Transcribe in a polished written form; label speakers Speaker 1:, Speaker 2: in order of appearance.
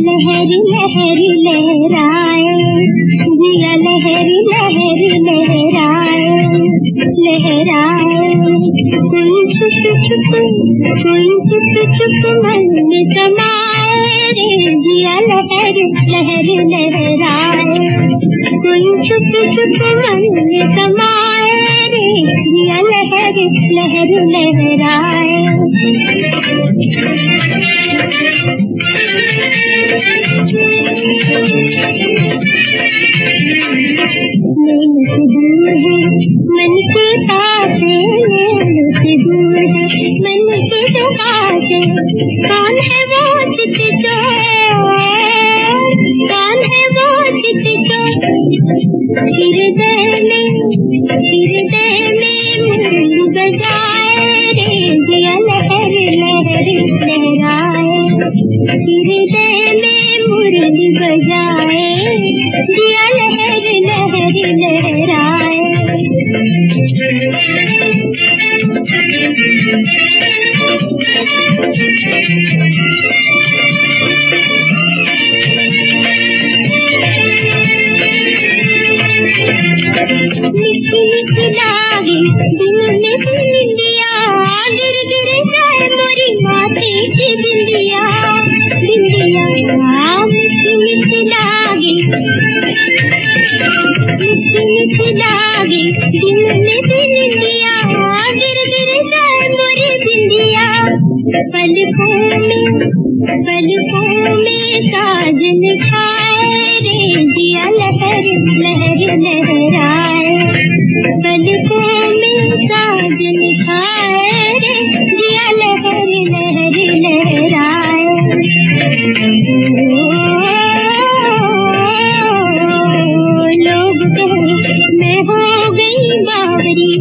Speaker 1: लहरी लहरी लहराए, जिया लहरी लहरी लहराए, लहराए। कोई छुप छुप, कोई छुप छुप मन में समाए रे, जिया लहरी लहरी लहराए। कोई छुप छुप मन में समाए रे, जिया लहरी लहरी लहराए। नैन से दूर है मन के पास, नैन से दूर है मन के पास। कौन है वो चित चोर, कौन है वो चित चोर? हृदय में मुरली बजाए रे, जिया लहरी लहरी लहराए। हृदय में मुरली बजाए, जिया लहरी लहरी लहराए। मिठी मिठी लागे दिल में बिंदिया, गिर गिर जाए मोरी माथे की बिंदिया, बिंदिया। मिठी मिठी लागे, मिठी मिठी लागे दिल में बिंदिया, गिर गिर जाए मोरी बिंदिया। पलकों में साजन खाए रे, जिया लहरी लहरी लहराए। पलकों में साजन खाए रे, जिया लहरी लहरी लहराए। लोग कहे मैं हो गई बावरी,